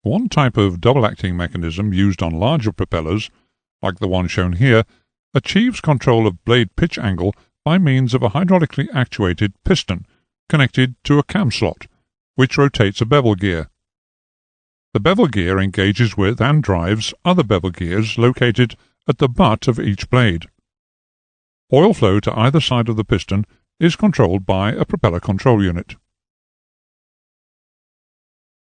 One type of double-acting mechanism used on larger propellers, like the one shown here, achieves control of blade pitch angle by means of a hydraulically actuated piston connected to a cam slot, which rotates a bevel gear. The bevel gear engages with and drives other bevel gears located at the butt of each blade. Oil flow to either side of the piston is controlled by a propeller control unit.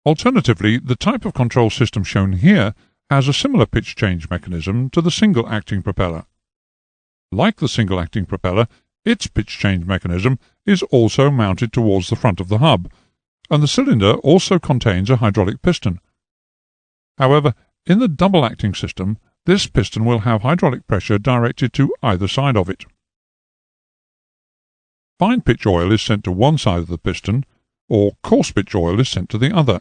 Alternatively, the type of control system shown here has a similar pitch change mechanism to the single-acting propeller. Like the single-acting propeller, its pitch change mechanism is also mounted towards the front of the hub, and the cylinder also contains a hydraulic piston. However, in the double-acting system, this piston will have hydraulic pressure directed to either side of it. Fine pitch oil is sent to one side of the piston, or coarse pitch oil is sent to the other.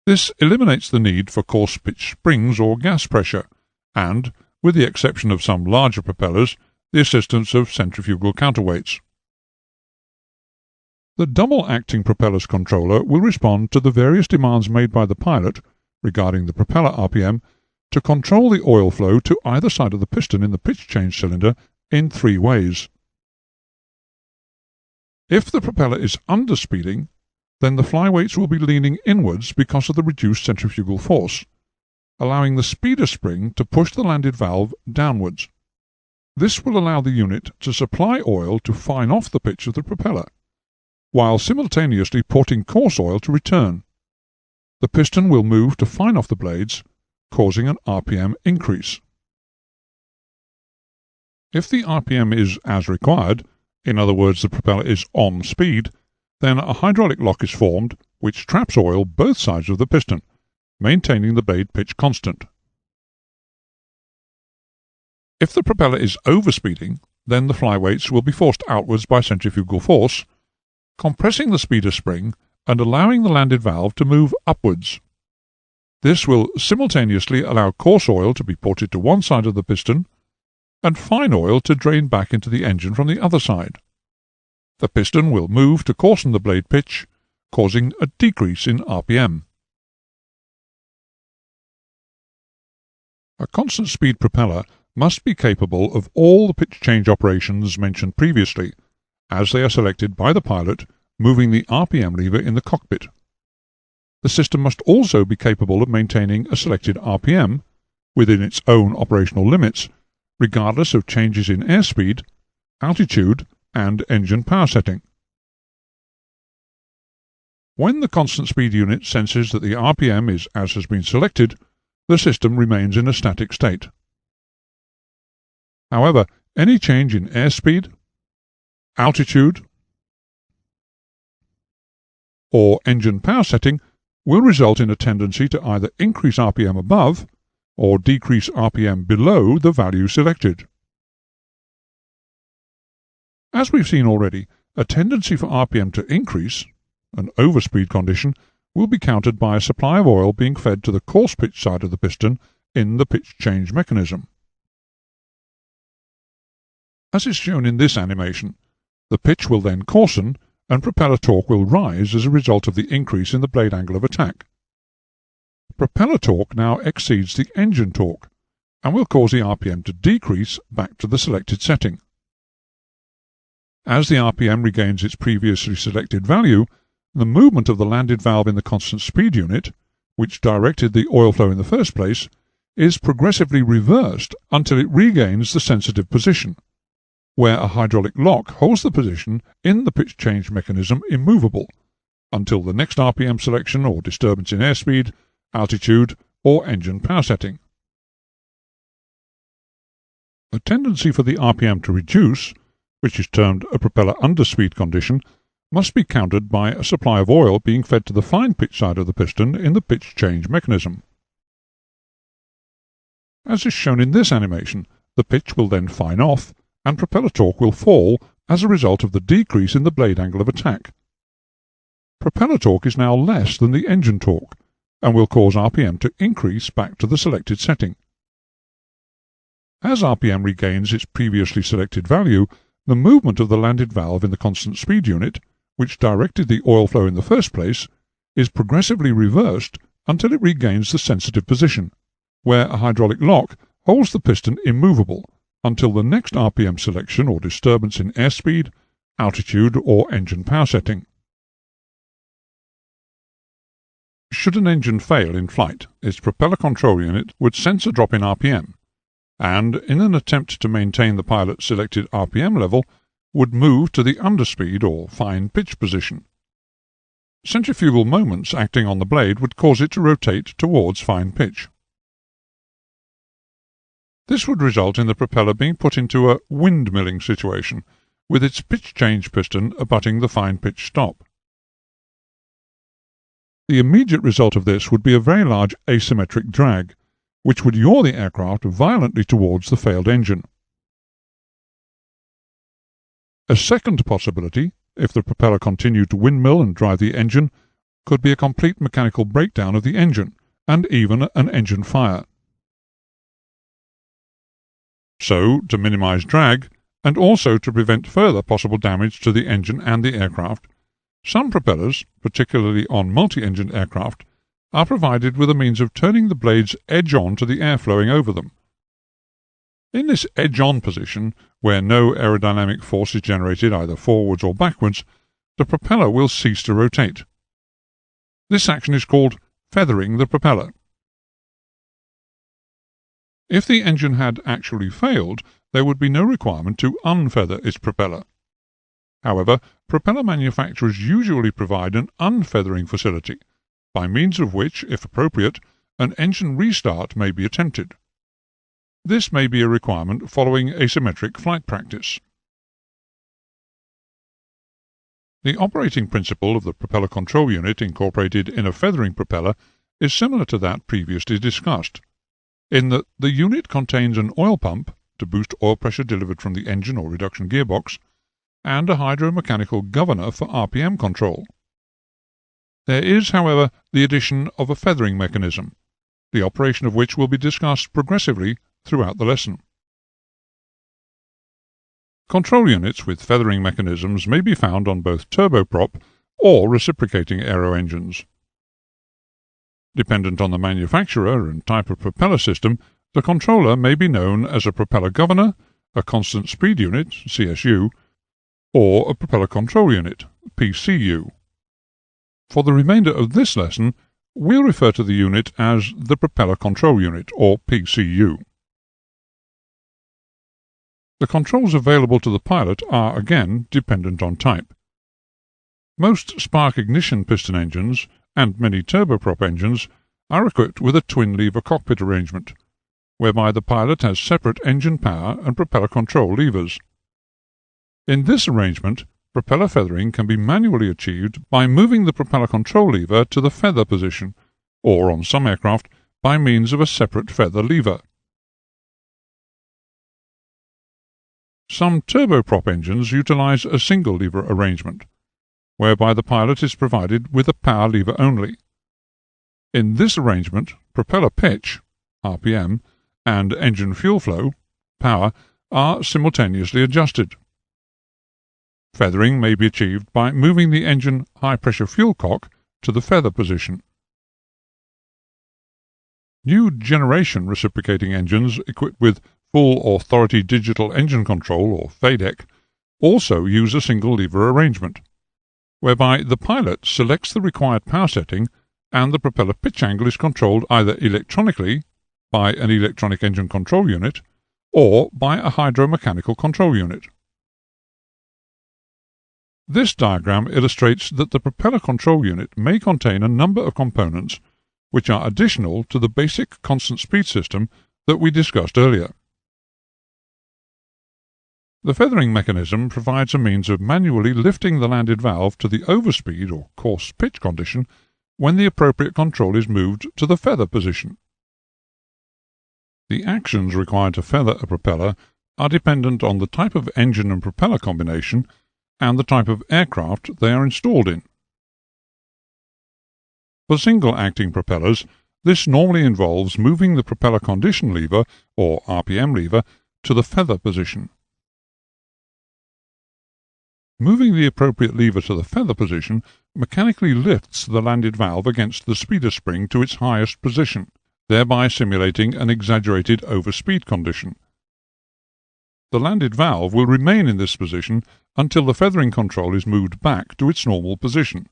This eliminates the need for coarse pitch springs or gas pressure, and, with the exception of some larger propellers, the assistance of centrifugal counterweights. The double-acting propeller's controller will respond to the various demands made by the pilot regarding the propeller RPM to control the oil flow to either side of the piston in the pitch change cylinder in three ways. If the propeller is underspeeding, then the flyweights will be leaning inwards because of the reduced centrifugal force, allowing the speeder spring to push the landed valve downwards. This will allow the unit to supply oil to fine off the pitch of the propeller, while simultaneously porting coarse oil to return. The piston will move to fine off the blades, causing an RPM increase. If the RPM is as required, in other words the propeller is on speed, then a hydraulic lock is formed which traps oil both sides of the piston, maintaining the blade pitch constant. If the propeller is overspeeding, then the flyweights will be forced outwards by centrifugal force, compressing the speeder spring and allowing the landed valve to move upwards. This will simultaneously allow coarse oil to be ported to one side of the piston and fine oil to drain back into the engine from the other side. The piston will move to coarsen the blade pitch, causing a decrease in RPM. A constant speed propeller must be capable of all the pitch change operations mentioned previously, as they are selected by the pilot moving the RPM lever in the cockpit. The system must also be capable of maintaining a selected RPM within its own operational limits, regardless of changes in airspeed, altitude, and engine power setting. When the constant speed unit senses that the RPM is as has been selected, the system remains in a static state. However, any change in airspeed, altitude, or engine power setting will result in a tendency to either increase RPM above or decrease RPM below the value selected. As we've seen already, a tendency for RPM to increase, an overspeed condition, will be countered by a supply of oil being fed to the coarse pitch side of the piston in the pitch change mechanism. As is shown in this animation, the pitch will then coarsen and propeller torque will rise as a result of the increase in the blade angle of attack. Propeller torque now exceeds the engine torque and will cause the RPM to decrease back to the selected setting. As the RPM regains its previously selected value, the movement of the landed valve in the constant speed unit, which directed the oil flow in the first place, is progressively reversed until it regains the sensitive position, where a hydraulic lock holds the position in the pitch change mechanism immovable until the next RPM selection or disturbance in airspeed, altitude, or engine power setting. A tendency for the RPM to reduce, which is termed a propeller underspeed condition, must be countered by a supply of oil being fed to the fine pitch side of the piston in the pitch change mechanism. As is shown in this animation, the pitch will then fine off and propeller torque will fall as a result of the decrease in the blade angle of attack. Propeller torque is now less than the engine torque and will cause RPM to increase back to the selected setting. As RPM regains its previously selected value, the movement of the landed valve in the constant speed unit, which directed the oil flow in the first place, is progressively reversed until it regains the sensitive position, where a hydraulic lock holds the piston immovable until the next RPM selection or disturbance in airspeed, altitude, or engine power setting. Should an engine fail in flight, its propeller control unit would sense a drop in RPM, and, in an attempt to maintain the pilot's selected RPM level, would move to the underspeed or fine pitch position. Centrifugal moments acting on the blade would cause it to rotate towards fine pitch. This would result in the propeller being put into a windmilling situation, with its pitch change piston abutting the fine pitch stop. The immediate result of this would be a very large asymmetric drag, which would yaw the aircraft violently towards the failed engine. A second possibility, if the propeller continued to windmill and drive the engine, could be a complete mechanical breakdown of the engine, and even an engine fire. So, to minimize drag, and also to prevent further possible damage to the engine and the aircraft, some propellers, particularly on multi-engined aircraft, are provided with a means of turning the blades edge-on to the air flowing over them. In this edge-on position, where no aerodynamic force is generated either forwards or backwards, the propeller will cease to rotate. This action is called feathering the propeller. If the engine had actually failed, there would be no requirement to unfeather its propeller. However, propeller manufacturers usually provide an unfeathering facility, by means of which, if appropriate, an engine restart may be attempted. This may be a requirement following asymmetric flight practice. The operating principle of the propeller control unit incorporated in a feathering propeller is similar to that previously discussed, in that the unit contains an oil pump to boost oil pressure delivered from the engine or reduction gearbox, and a hydromechanical governor for RPM control. There is, however, the addition of a feathering mechanism, the operation of which will be discussed progressively throughout the lesson. Control units with feathering mechanisms may be found on both turboprop or reciprocating aero engines. Dependent on the manufacturer and type of propeller system, the controller may be known as a propeller governor, a constant speed unit, CSU, or a propeller control unit, PCU. For the remainder of this lesson, we'll refer to the unit as the propeller control unit, or PCU. The controls available to the pilot are, again, dependent on type. Most spark ignition piston engines, and many turboprop engines, are equipped with a twin-lever cockpit arrangement, whereby the pilot has separate engine power and propeller control levers. In this arrangement, propeller feathering can be manually achieved by moving the propeller control lever to the feather position, or, on some aircraft, by means of a separate feather lever. Some turboprop engines utilize a single-lever arrangement, whereby the pilot is provided with a power lever only. In this arrangement, propeller pitch, RPM, and engine fuel flow, power, are simultaneously adjusted. Feathering may be achieved by moving the engine high-pressure fuel cock to the feather position. New generation reciprocating engines equipped with full authority digital engine control, or FADEC, also use a single lever arrangement, whereby the pilot selects the required power setting and the propeller pitch angle is controlled either electronically by an electronic engine control unit or by a hydromechanical control unit. This diagram illustrates that the propeller control unit may contain a number of components which are additional to the basic constant speed system that we discussed earlier. The feathering mechanism provides a means of manually lifting the landed valve to the overspeed or coarse pitch condition when the appropriate control is moved to the feather position. The actions required to feather a propeller are dependent on the type of engine and propeller combination and the type of aircraft they are installed in. For single-acting propellers, this normally involves moving the propeller condition lever, or RPM lever, to the feather position. Moving the appropriate lever to the feather position mechanically lifts the landed valve against the speeder spring to its highest position, thereby simulating an exaggerated overspeed condition. The landed valve will remain in this position until the feathering control is moved back to its normal position.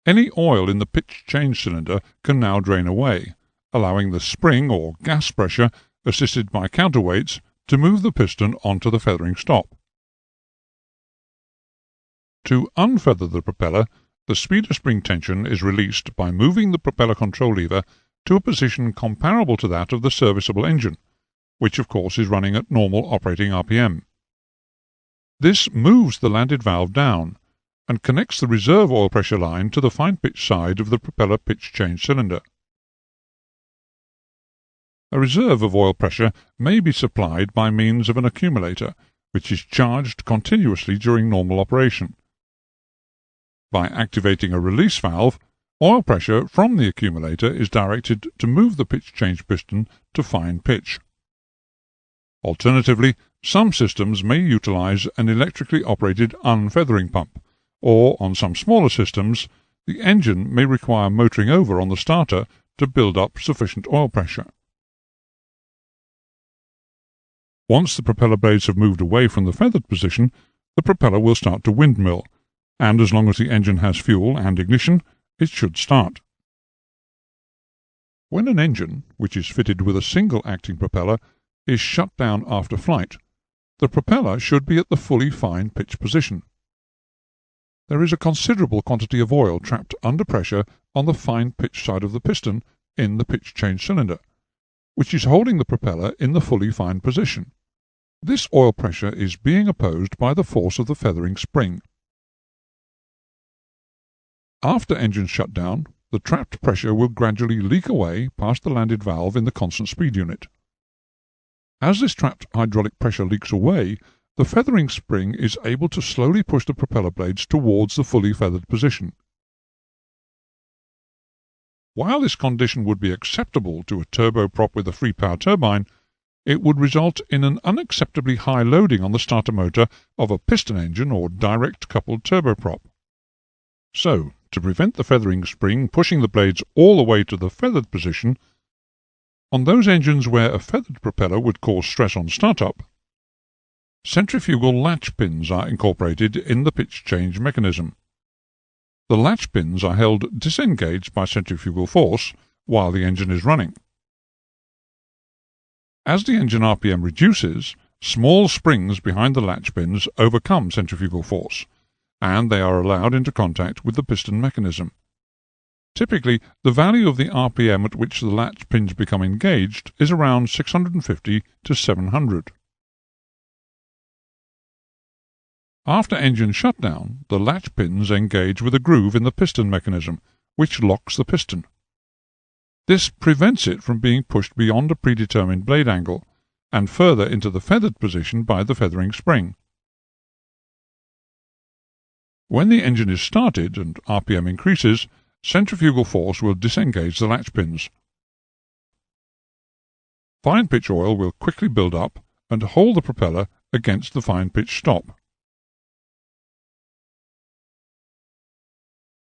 Any oil in the pitch change cylinder can now drain away, allowing the spring or gas pressure, assisted by counterweights, to move the piston onto the feathering stop. To unfeather the propeller, the speeder spring tension is released by moving the propeller control lever to a position comparable to that of the serviceable engine, which of course is running at normal operating RPM. This moves the landed valve down and connects the reserve oil pressure line to the fine pitch side of the propeller pitch change cylinder. A reserve of oil pressure may be supplied by means of an accumulator, which is charged continuously during normal operation. By activating a release valve, oil pressure from the accumulator is directed to move the pitch change piston to fine pitch. Alternatively, some systems may utilize an electrically operated unfeathering pump, or, on some smaller systems, the engine may require motoring over on the starter to build up sufficient oil pressure. Once the propeller blades have moved away from the feathered position, the propeller will start to windmill, and as long as the engine has fuel and ignition, it should start. When an engine, which is fitted with a single acting propeller, is shut down after flight, the propeller should be at the fully fine pitch position. There is a considerable quantity of oil trapped under pressure on the fine pitch side of the piston in the pitch change cylinder, which is holding the propeller in the fully fine position. This oil pressure is being opposed by the force of the feathering spring. After engine shutdown, the trapped pressure will gradually leak away past the landed valve in the constant speed unit. As this trapped hydraulic pressure leaks away, the feathering spring is able to slowly push the propeller blades towards the fully feathered position. While this condition would be acceptable to a turboprop with a free power turbine, it would result in an unacceptably high loading on the starter motor of a piston engine or direct coupled turboprop. So, to prevent the feathering spring pushing the blades all the way to the feathered position, on those engines where a feathered propeller would cause stress on startup, centrifugal latch pins are incorporated in the pitch change mechanism. The latch pins are held disengaged by centrifugal force while the engine is running. As the engine RPM reduces, small springs behind the latch pins overcome centrifugal force, and they are allowed into contact with the piston mechanism. Typically, the value of the RPM at which the latch pins become engaged is around 650 to 700. After engine shutdown, the latch pins engage with a groove in the piston mechanism, which locks the piston. This prevents it from being pushed beyond a predetermined blade angle, and further into the feathered position by the feathering spring. When the engine is started and RPM increases, centrifugal force will disengage the latch pins. Fine pitch oil will quickly build up and hold the propeller against the fine pitch stop.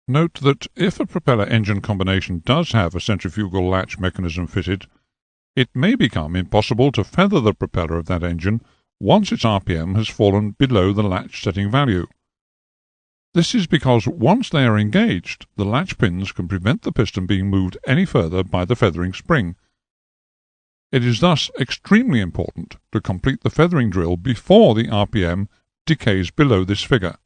Note that if a propeller engine combination does have a centrifugal latch mechanism fitted, it may become impossible to feather the propeller of that engine once its RPM has fallen below the latch setting value. This is because once they are engaged, the latch pins can prevent the piston being moved any further by the feathering spring. It is thus extremely important to complete the feathering drill before the RPM decays below this figure.